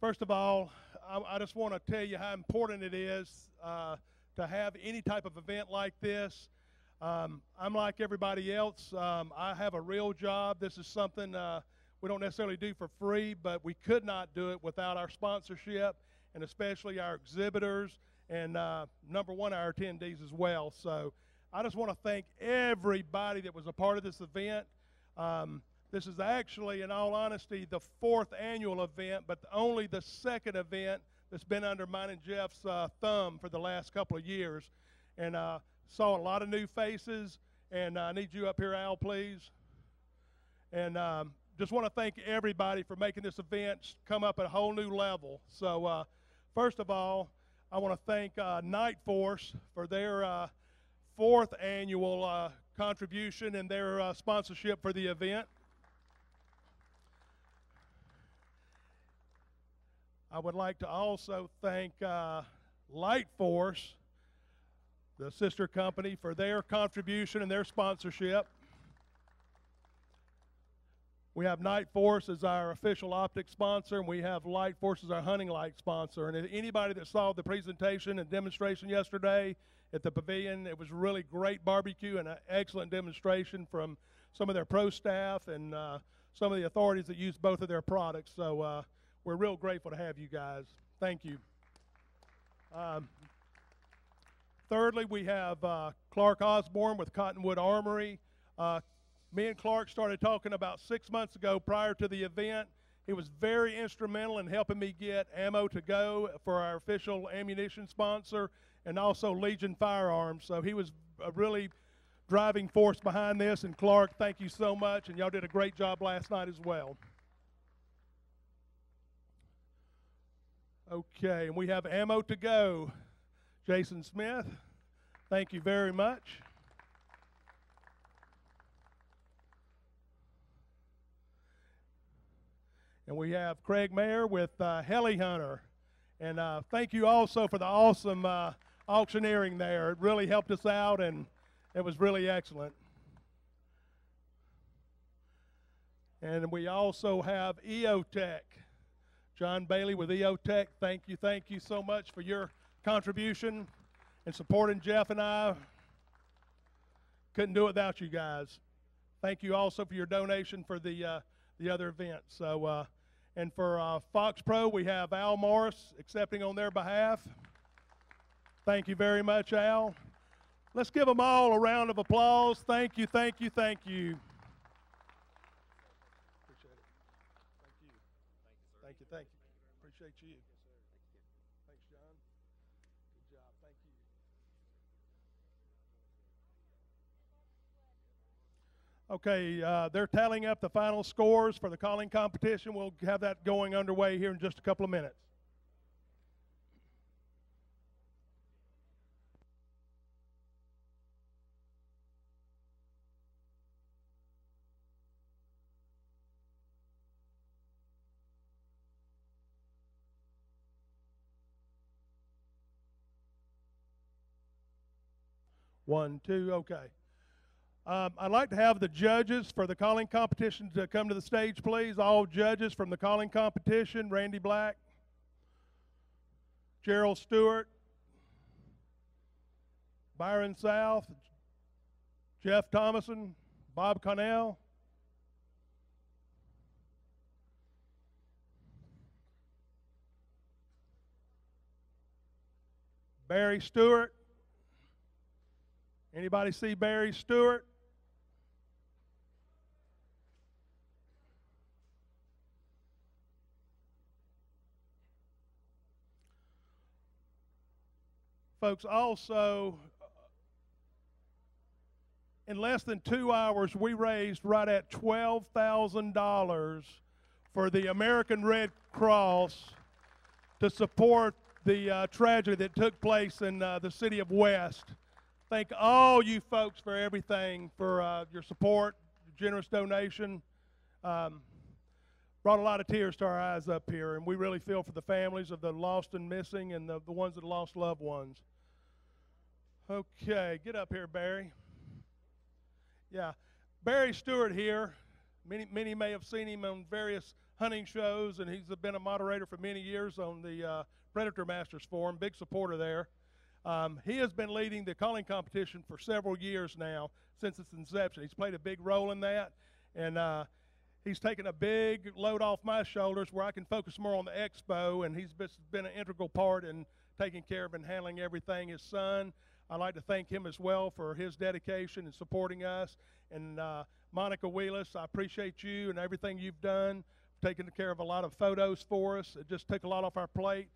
First of all, I just want to tell you how important it is to have any type of event like this. I'm like everybody else. I have a real job. This is something we don't necessarily do for free, but we could not do it without our sponsorship, and especially our exhibitors, and number one, our attendees as well. So I just want to thank everybody that was a part of this event. This is actually, in all honesty, the 4th annual event, but only the 2nd event that's been under mine and Jeff's thumb for the last couple of years. And saw a lot of new faces, and I need you up here, Al, please. And just want to thank everybody for making this event come up at a whole new level. So first of all, I want to thank Night Force for their 4th annual contribution and their sponsorship for the event. I would like to also thank Light Force, the sister company, for their contribution and their sponsorship. We have Night Force as our official optic sponsor, and we have Light Force as our hunting light sponsor. And anybody that saw the presentation and demonstration yesterday at the pavilion, it was really great barbecue and an excellent demonstration from some of their pro staff and some of the authorities that use both of their products. So we're real grateful to have you guys. Thank you. Thirdly, we have Clark Osborne with Cottonwood Armory. Me and Clark started talking about 6 months ago prior to the event. He was very instrumental in helping me get Ammo to Go for our official ammunition sponsor, and also Legion Firearms. So he was a really driving force behind this. And Clark, thank you so much, and y'all did a great job last night as well. Okay, and we have Ammo to Go. Jason Smith, thank you very much. And we have Craig Mayer with Heli Hunter. And thank you also for the awesome auctioneering there. It really helped us out, and it was really excellent. And we also have EOTech. John Bailey with EOTech, thank you so much for your contribution and supporting Jeff and I. Couldn't do it without you guys. Thank you also for your donation for the other event. So, and for Fox Pro, we have Al Morris accepting on their behalf. Thank you very much, Al. Let's give them all a round of applause. Thank you, thank you, thank you. Thank you. Appreciate you. Thanks, John. Good job. Thank you. Okay, they're tallying up the final scores for the calling competition. We'll have that going underway here in just a couple of minutes. One, two, okay. I'd like to have the judges for the calling competition to come to the stage, please. All judges from the calling competition: Randy Black, Gerald Stewart, Byron South, Jeff Thomason, Bob Connell, Barry Stewart. Anybody see Barry Stewart? Folks, also, in less than 2 hours, we raised right at $12,000 for the American Red Cross to support the tragedy that took place in the city of West. Thank all you folks for everything, for your support, your generous donation. Brought a lot of tears to our eyes up here, and we really feel for the families of the lost and missing and the ones that lost loved ones. Okay, get up here, Barry. Yeah, Barry Stewart here Many may have seen him on various hunting shows, and he's been a moderator for many years on the Predator Masters Forum, big supporter there. He has been leading the calling competition for several years now, since its inception. He's played a big role in that, and he's taken a big load off my shoulders where I can focus more on the expo, and he's been an integral part in taking care of and handling everything. His son, I'd like to thank him as well for his dedication and supporting us. And Monica Wheelis, I appreciate you and everything you've done, taking care of a lot of photos for us. It just took a lot off our plate.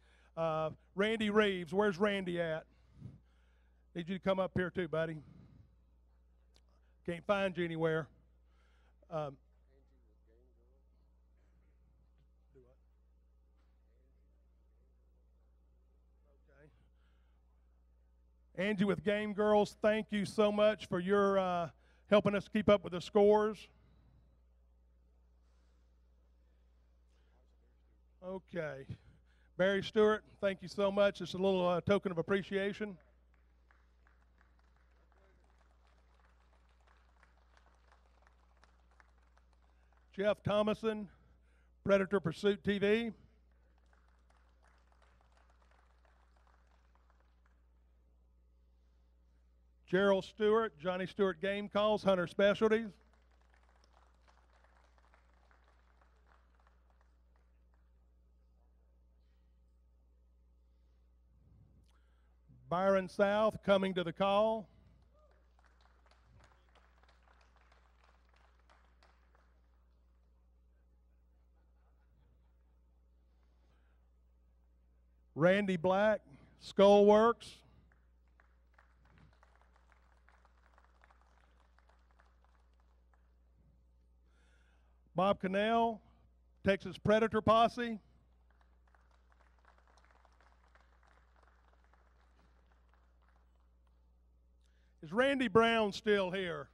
Randy Reeves, where's Randy at? Need you to come up here too, buddy. Can't find you anywhere. Angie with Game Girls, thank you so much for your helping us keep up with the scores. Okay. Barry Stewart, thank you so much. It's a little token of appreciation. Jeff Thomason, Predator Pursuit TV. Gerald Stewart, Johnny Stewart Game Calls, Hunter Specialties. Byron South, Coming to the Call. Randy Black, Skullworks. Bob Cannell, Texas Predator Posse. Is Randy Brown still here?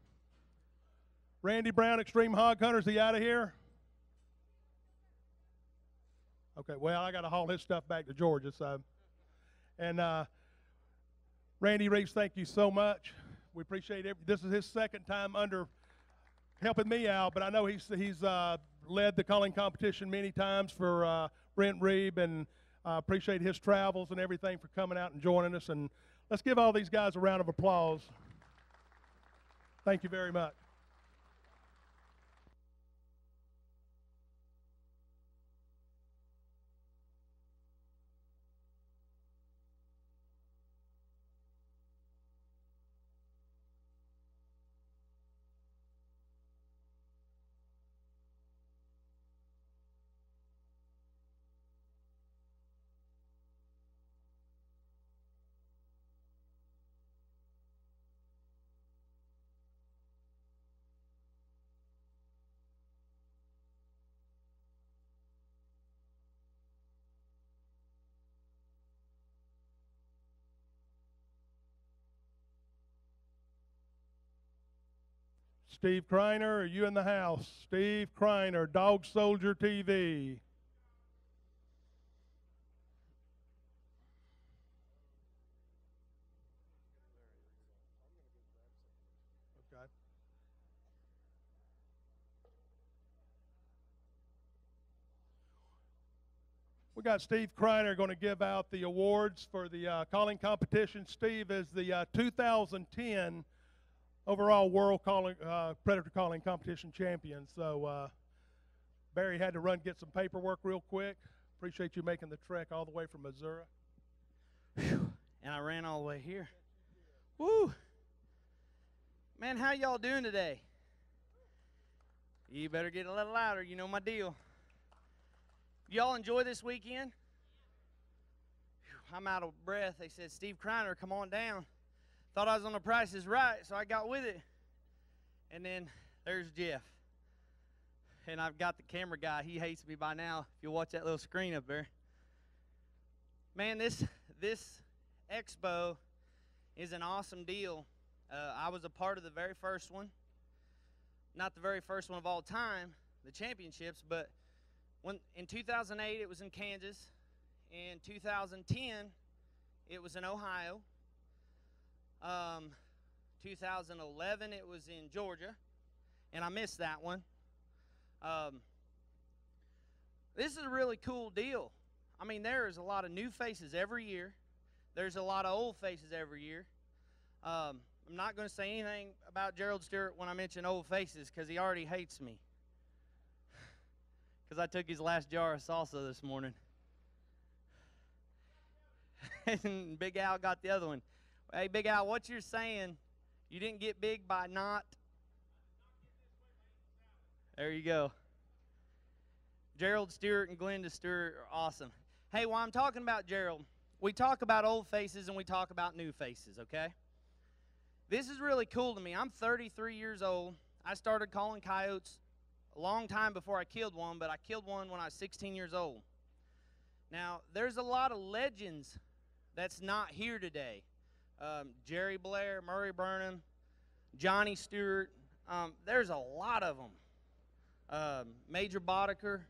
Randy Brown, Extreme Hog Hunters, he out of here? Okay, well, I got to haul his stuff back to Georgia, so. And Randy Reeves, thank you so much. We appreciate it. This is his second time under helping me out, but I know he's led the calling competition many times for Brent Reeb, and I appreciate his travels and everything for coming out and joining us. And let's give all these guys a round of applause. Thank you very much. Steve Kriner, are you in the house? Steve Kriner, Dog Soldier TV. Okay. We got Steve Kriner going to give out the awards for the calling competition. Steve is the 2010 overall world predator calling competition champion. So Barry had to run get some paperwork real quick. Appreciate you making the trek all the way from Missouri. Whew. And I ran all the way here. Woo! Man, how y'all doing today? You better get a little louder. You know my deal. Y'all enjoy this weekend? Whew, I'm out of breath. They said, Steve Kriner, come on down. Thought I was on The Price is Right, so I got with it. And then there's Jeff. And I've got the camera guy. He hates me by now. If you watch that little screen up there. Man, this expo is an awesome deal. I was a part of the very first one. Not the very first one of all time, the championships, but in 2008 it was in Kansas. In 2010 it was in Ohio. 2011 it was in Georgia, and I missed that one. This is a really cool deal. I mean, there's a lot of new faces every year. There's a lot of old faces every year. I'm not going to say anything about Gerald Stewart when I mention old faces because he already hates me. Because I took his last jar of salsa this morning. And Big Al got the other one. Hey, Big Al, what you're saying, you didn't get big by not. There you go. Gerald Stewart and Glenda Stewart are awesome. Hey, while I'm talking about Gerald, we talk about old faces and we talk about new faces, okay? This is really cool to me. I'm 33 years old. I started calling coyotes a long time before I killed one, but I killed one when I was 16 years old. Now, there's a lot of legends that's not here today. Jerry Blair, Murray Burnham, Johnny Stewart. There's a lot of them. Major Boddicker,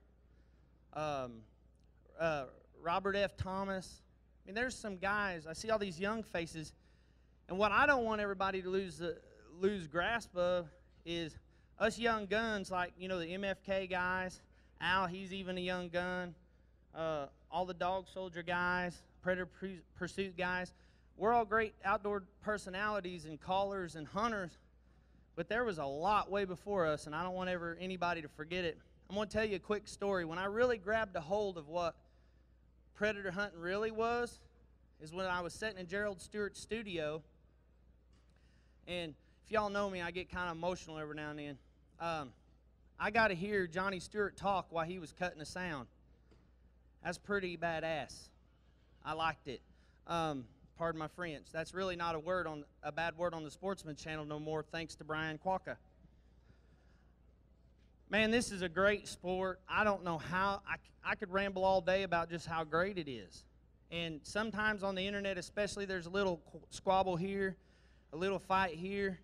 Robert F. Thomas. I mean, there's some guys. I see all these young faces. And what I don't want everybody to lose grasp of is us young guns, like, you know, the MFK guys. Al, he's even a young gun. All the dog soldier guys, predator pursuit guys. We're all great outdoor personalities and callers and hunters, but there was a lot way before us, and I don't want anybody to forget it. I'm going to tell you a quick story. When I really grabbed a hold of what predator hunting really was, is when I was sitting in Gerald Stewart's studio, and if y'all know me, I get kind of emotional every now and then. I got to hear Johnny Stewart talk while he was cutting a sound. That's pretty badass. I liked it. Pardon my French. That's really not a bad word on the Sportsman Channel no more, thanks to Brian Quokka. Man, this is a great sport. I don't know how. I could ramble all day about just how great it is. And sometimes on the internet especially, there's a little squabble here, a little fight here,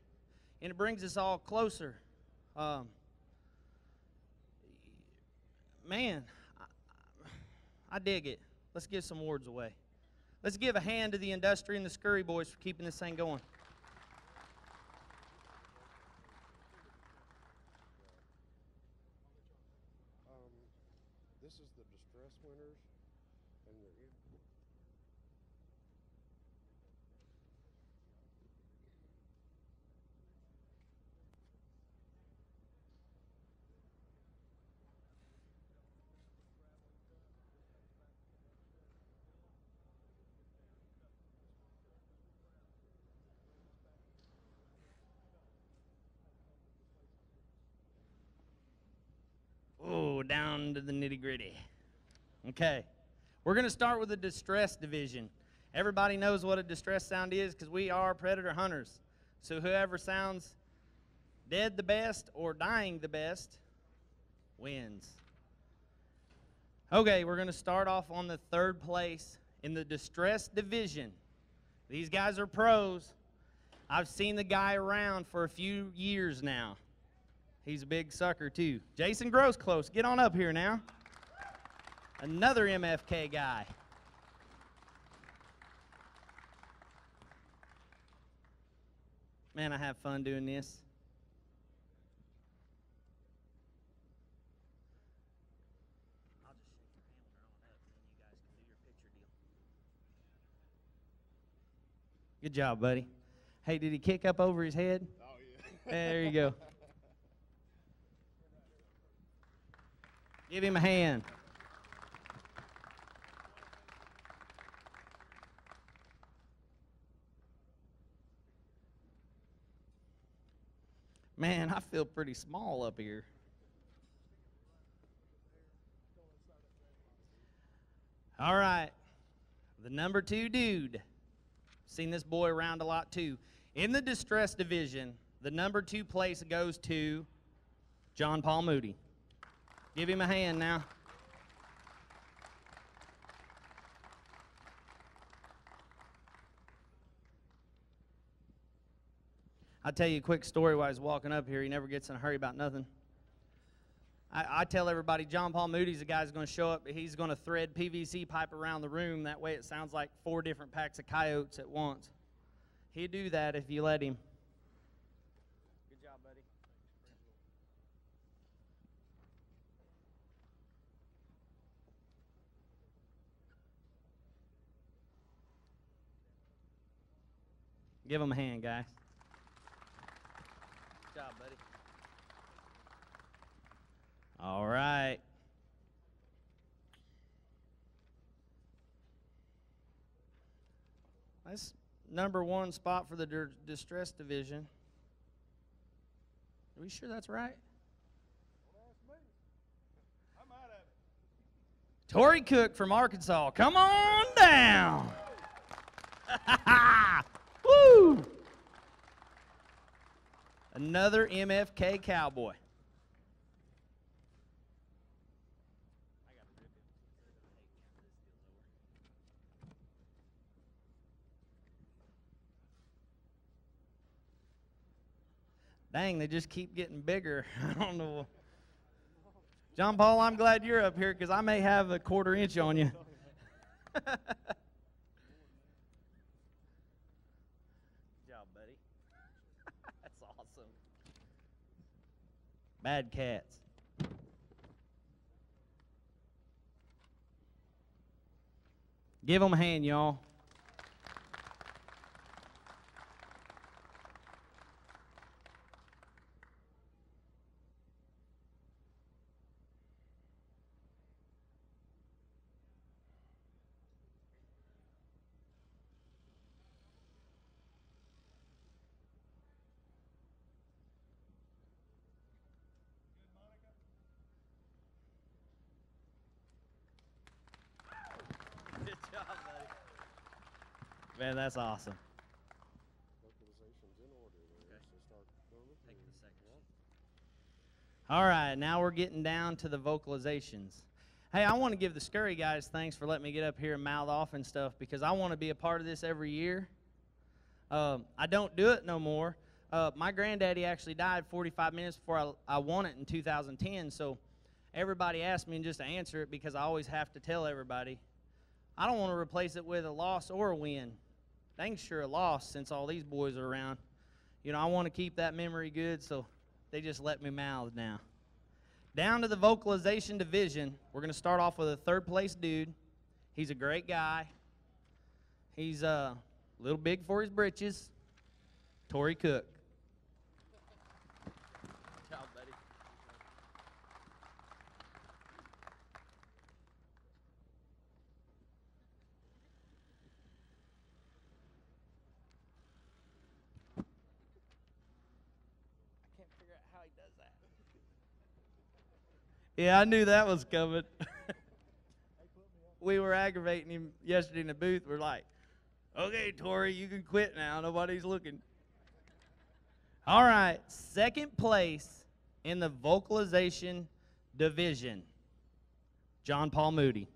and it brings us all closer. Man, I dig it. Let's give some awards away. Let's give a hand to the industry and the Scurry boys for keeping this thing going. This is the distress winners, and Oh, down to the nitty-gritty. Okay. We're going to start with the distress division. Everybody knows what a distress sound is because we are predator hunters. So whoever sounds dead the best or dying the best wins. Okay, we're going to start off on the third place in the distress division. These guys are pros. I've seen the guy around for a few years now. He's a big sucker, too. Jason Grossclose, get on up here now. Another MFK guy. Man, I have fun doing this. I'll just shake your hand when they're on up, and then you guys can do your picture deal. Good job, buddy. Hey, did he kick up over his head? oh yeah. There you go. Give him a hand. Man, I feel pretty small up here. All right. The number 2 dude. Seen this boy around a lot too. In the distress division, the number 2 place goes to John Paul Moody. Give him a hand now. I'll tell you a quick story while I was walking up here. He never gets in a hurry about nothing. I tell everybody John Paul Moody's the guy who's going to show up. He's going to thread PVC pipe around the room. That way it sounds like 4 different packs of coyotes at once. He'd do that if you let him. Good job, buddy. Give them a hand, guys. Good job, buddy. All right. That's #1 spot for the distress division. Are we sure that's right? Tori Cook from Arkansas, come on down. Woo! Another MFK cowboy. Dang, they just keep getting bigger. I don't know. John Paul, I'm glad you're up here because I may have a 1/4 inch on you. Good job, buddy. That's awesome. Bad cats. Give them a hand, y'all. Man, that's awesome. Vocalization's in order there, so start going with Take me. the section. All right, now we're getting down to the vocalizations. Hey, I want to give the Scurry guys thanks for letting me get up here and mouth off and stuff because I want to be a part of this every year. I don't do it no more. My granddaddy actually died 45 minutes before I won it in 2010, so everybody asked me just to answer it because I always have to tell everybody. I don't want to replace it with a loss or a win. Dang sure a loss since all these boys are around. You know, I want to keep that memory good, so they just let me mouth now. Down to the vocalization division, we're going to start off with a 3rd place dude. He's a great guy. He's a little big for his britches. Tori Cook. Good job, buddy. Yeah, I knew that was coming. We were aggravating him yesterday in the booth. We're like, okay, Tori, you can quit now. Nobody's looking. All right, 2nd place in the vocalization division, John Paul Moody.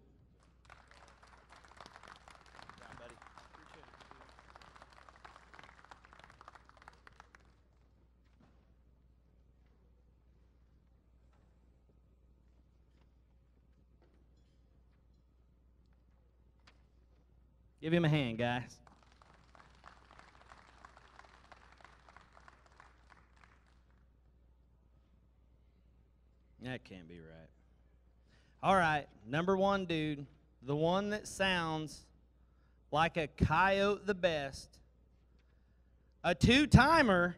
Give him a hand, guys. That can't be right. All right, #1 dude, the one that sounds like a coyote the best, a 2-timer.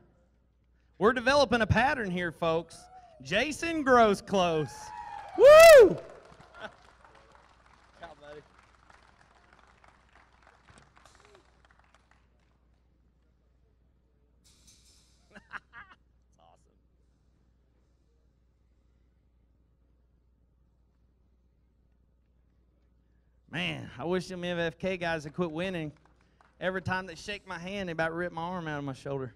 We're developing a pattern here, folks. Jason Grossclose. Woo! Man, I wish them MFK guys would quit winning. Every time they shake my hand, they about rip my arm out of my shoulder.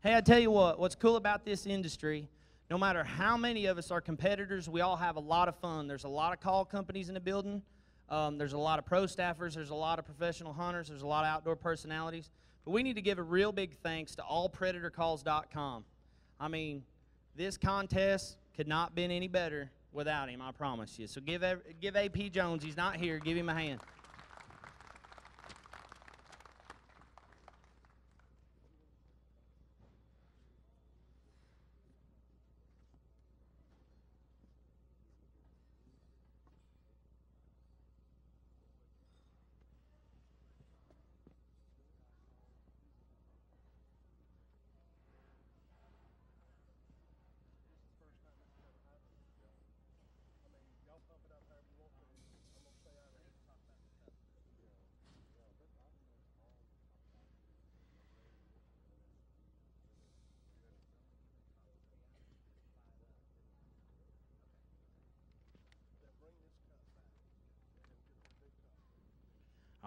Hey, I tell you what's cool about this industry, no matter how many of us are competitors, we all have a lot of fun. There's a lot of call companies in the building. There's a lot of pro staffers. There's a lot of professional hunters. There's a lot of outdoor personalities. But we need to give a real big thanks to allpredatorcalls.com. I mean, this contest could not have been any better without him, I promise you. So give AP Jones, he's not here, give him a hand.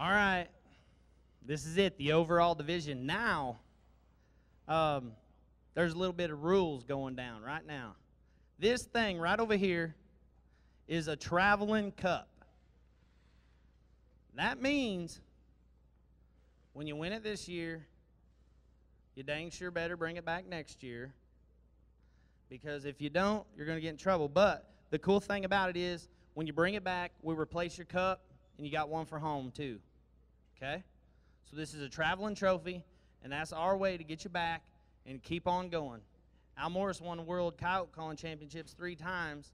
All right. This is it, the overall division. Now, there's a little bit of rules going down right now. This thing right over here is a traveling cup. That means when you win it this year, you dang sure better bring it back next year, because if you don't, you're going to get in trouble. But the cool thing about it is when you bring it back, we replace your cup, and you got one for home too. Okay? So this is a traveling trophy, and that's our way to get you back and keep on going. Al Morris won the World Coyote Calling Championships 3 times,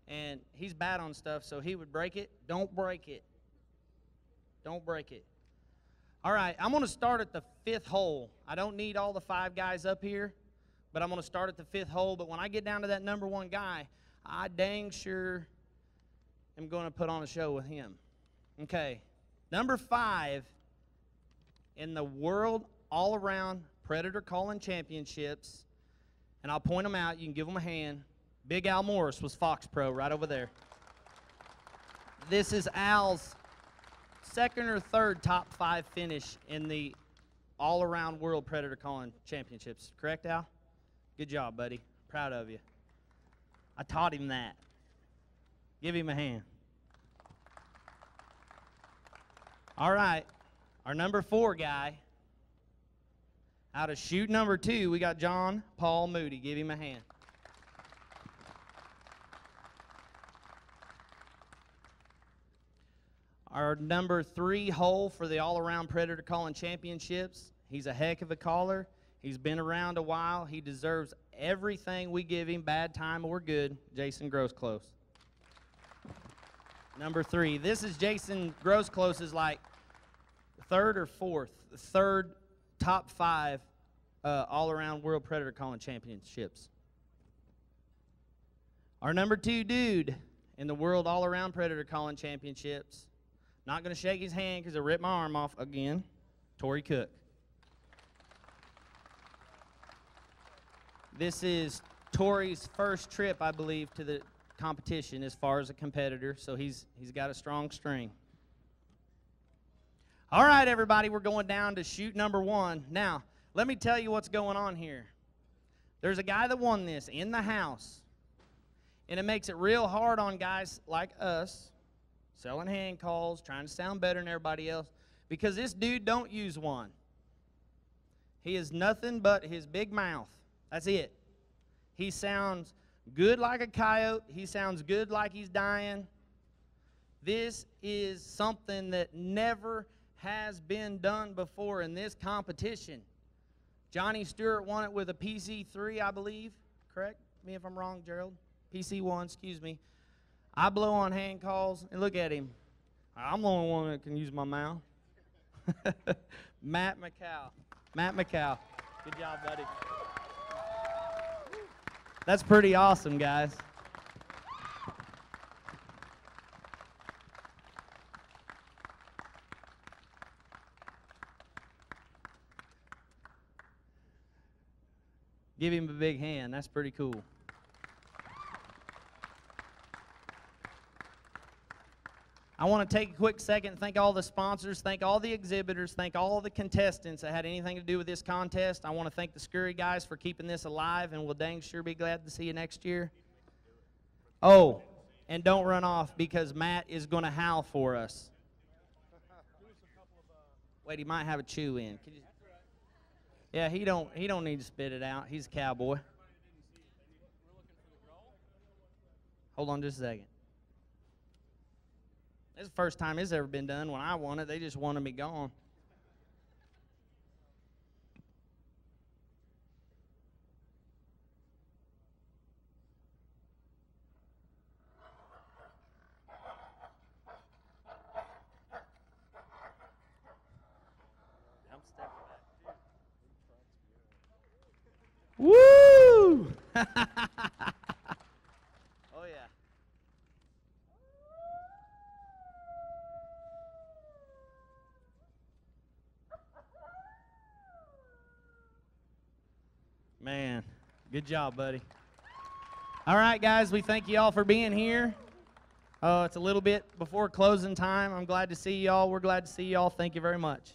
and he's bad on stuff, so he would break it. Don't break it. Don't break it. All right, I'm going to start at the 5th hole. I don't need all the 5 guys up here, but I'm going to start at the 5th hole. But when I get down to that number 1 guy, I dang sure am going to put on a show with him. Okay, number 5 in the World All-Around Predator Calling Championships, and I'll point them out. You can give them a hand. Big Al Morris was Fox Pro right over there. This is Al's 2nd or 3rd top 5 finish in the All-Around World Predator Calling Championships. Correct, Al? Good job, buddy. Proud of you. I taught him that. Give him a hand. All right. Our number 4 guy, out of chute number 2, we got John Paul Moody. Give him a hand. Our number 3 hole for the All-Around Predator Calling Championships. He's a heck of a caller. He's been around a while. He deserves everything we give him, bad time or good. Jason Grossclose. Number 3. This is Jason Grossclose's like 3rd or 4th, 3rd top 5 all-around World Predator Calling Championships. Our number 2 dude in the World All-Around Predator Calling Championships. Not going to shake his hand because I ripped my arm off again. Torrey Cook. This is Torrey's first trip, I believe, to the competition as far as a competitor, so he's got a strong string. All right, everybody, we're going down to chute number 1. Now, let me tell you what's going on here. There's a guy that won this in the house, and it makes it real hard on guys like us, selling hand calls, trying to sound better than everybody else, because this dude don't use one. He is nothing but his big mouth. That's it. He sounds good like a coyote. He sounds good like he's dying. This is something that never has been done before in this competition. Johnny Stewart won it with a PC3, I believe. Correct me if I'm wrong, Gerald. PC1, excuse me. I blow on hand calls, and look at him. I'm the only one that can use my mouth. Matt McCow. Matt McCow. Good job, buddy. That's pretty awesome, guys. Give him a big hand. That's pretty cool. I want to take a quick second and thank all the sponsors, thank all the exhibitors, thank all the contestants that had anything to do with this contest. I want to thank the Scurry guys for keeping this alive, and we'll dang sure be glad to see you next year. Oh, and don't run off because Matt is going to howl for us. Wait, he might have a chew in. Could you? Yeah, he don't need to spit it out. He's a cowboy. Hold on just a second. This is the first time it's ever been done. When I won it, they just wanted me gone. I'm stepping back. Woo! Oh, yeah. Man, good job, buddy. All right, guys, we thank you all for being here. It's a little bit before closing time. I'm glad to see y'all. We're glad to see y'all. Thank you very much.